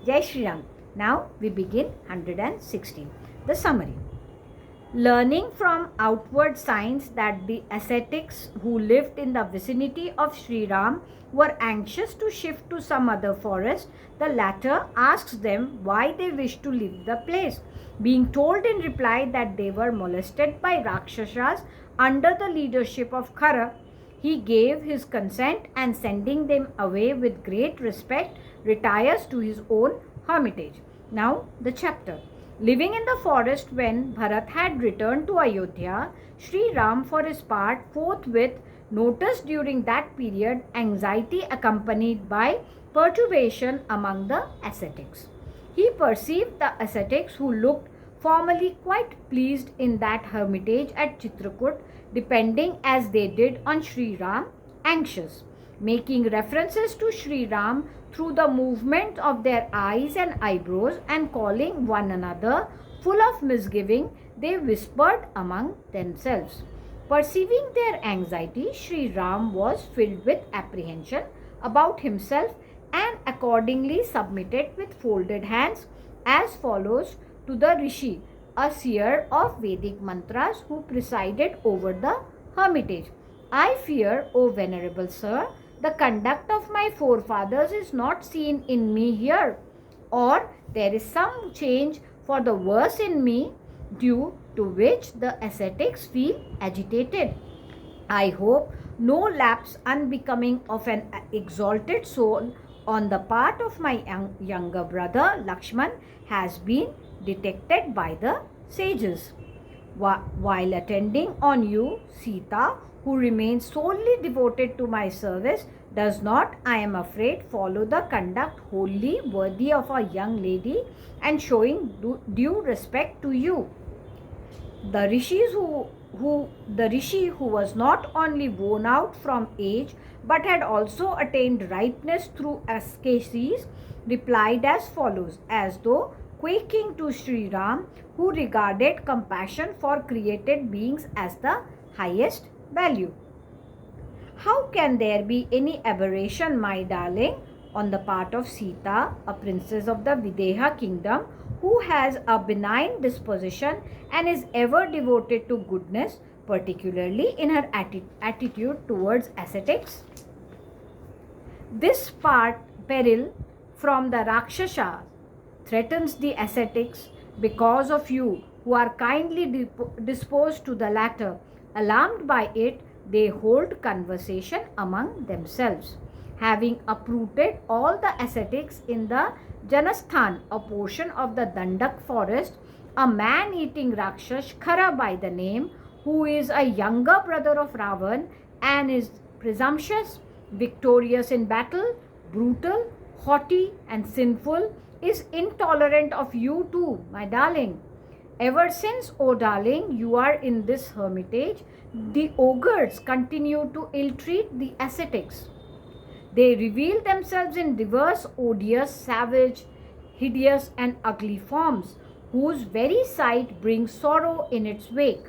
Jai Shri Ram. Now we begin 116. The summary. Learning from outward signs that the ascetics who lived in the vicinity of Sri Ram were anxious to shift to some other forest, the latter asks them why they wish to leave the place. Being told in reply that they were molested by Rakshasas under the leadership of Khara, he gave his consent and sending them away with great respect, retires to his own hermitage. Now the chapter. Living in the forest when Bharat had returned to Ayodhya, Sri Ram for his part forthwith noticed during that period anxiety accompanied by perturbation among the ascetics. He perceived the ascetics who looked formerly quite pleased in that hermitage at Chitrakoot, depending as they did on Sri Ram, anxious, making references to Sri Ram through the movement of their eyes and eyebrows and calling one another full of misgiving, they whispered among themselves. Perceiving their anxiety, Sri Ram was filled with apprehension about himself and accordingly submitted with folded hands as follows to the Rishi, a seer of Vedic mantras who presided over the hermitage. I fear, O venerable sir, the conduct of my forefathers is not seen in me here, or there is some change for the worse in me, due to which the ascetics feel agitated. I hope no lapse unbecoming of an exalted soul on the part of my younger brother Lakshman has been detected by the sages. While attending on you, Sita, who remains solely devoted to my service, does not, I am afraid, follow the conduct wholly worthy of a young lady and showing due respect to you. The Rishi who was not only worn out from age but had also attained ripeness through ascetics, replied as follows, as though quaking to Sri Ram, who regarded compassion for created beings as the highest value. How can there be any aberration, my darling, on the part of Sita, a princess of the Videha kingdom, who has a benign disposition and is ever devoted to goodness, particularly in her attitude towards ascetics? This peril from the Rakshasa threatens the ascetics because of you who are kindly disposed to the latter. Alarmed by it, they hold conversation among themselves. Having uprooted all the ascetics in the Janasthan, a portion of the Dandak forest, a man-eating Rakshas, Khara by the name, who is a younger brother of Ravan and is presumptuous, victorious in battle, brutal, haughty and sinful, is intolerant of you too, my darling. Ever since, O darling, you are in this hermitage, the ogres continue to ill-treat the ascetics. They reveal themselves in diverse odious, savage, hideous and ugly forms, whose very sight brings sorrow in its wake.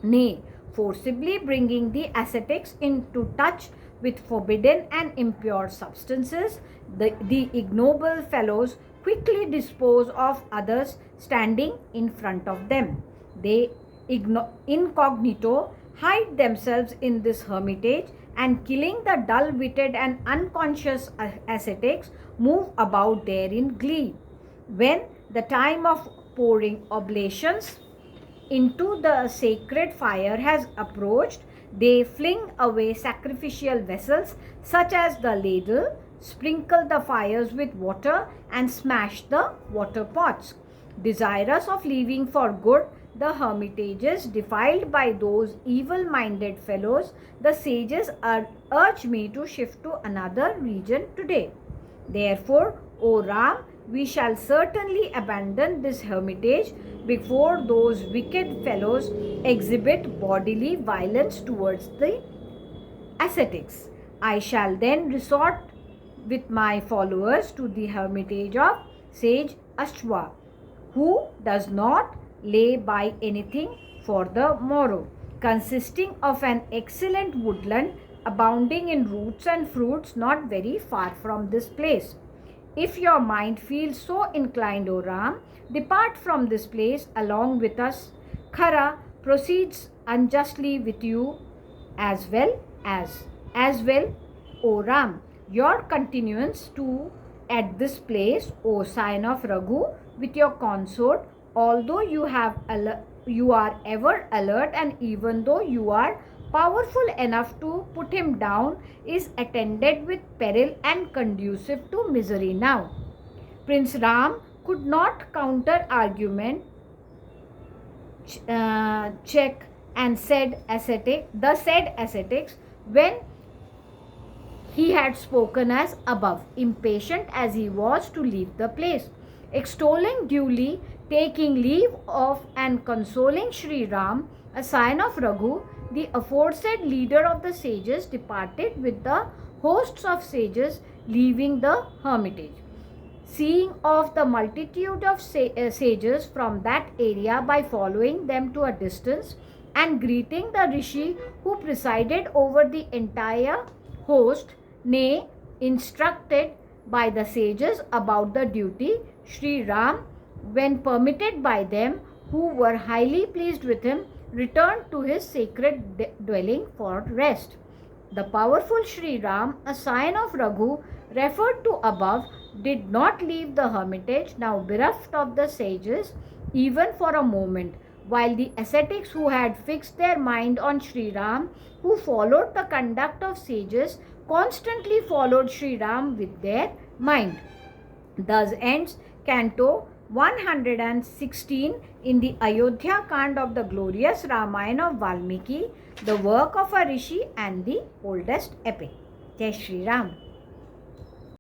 Nay, forcibly bringing the ascetics into touch with forbidden and impure substances, the ignoble fellows quickly dispose of others standing in front of them. They incognito hide themselves in this hermitage and killing the dull-witted and unconscious ascetics move about there in glee. When the time of pouring oblations into the sacred fire has approached, they fling away sacrificial vessels such as the ladle, sprinkle the fires with water and smash the water pots. Desirous of leaving for good the hermitages defiled by those evil-minded fellows, the sages urge me to shift to another region today. Therefore, O Ram, we shall certainly abandon this hermitage before those wicked fellows exhibit bodily violence towards the ascetics. I shall then resort with my followers to the hermitage of sage Ashwa, who does not lay by anything for the morrow, consisting of an excellent woodland abounding in roots and fruits not very far from this place. If your mind feels so inclined, O Ram, depart from this place along with us. Khara proceeds unjustly with you as well, O Ram. Your continuance to at this place, O sign of Raghu, with your consort, although you are ever alert, and even though you are powerful enough to put him down, is attended with peril and conducive to misery. Now, Prince Ram could not counter argument, check and said ascetics when he had spoken as above, impatient as he was to leave the place. Extolling duly, taking leave of and consoling Sri Ram, a sign of Raghu, the aforesaid leader of the sages departed with the hosts of sages, leaving the hermitage. Seeing off the multitude of sages from that area by following them to a distance, and greeting the rishi who presided over the entire host, nay, instructed by the sages about the duty, Sri Ram, when permitted by them, who were highly pleased with him, returned to his sacred dwelling for rest. The powerful Sri Ram, a sign of Raghu, referred to above, did not leave the hermitage, now bereft of the sages, even for a moment, while the ascetics who had fixed their mind on Sri Ram, who followed the conduct of sages, constantly followed Sri Ram with their mind. Thus ends Canto 116 in the AYODHYAKAND of the glorious Ramayan of Valmiki, the work of a rishi and the oldest epic. Jai Shri Ram.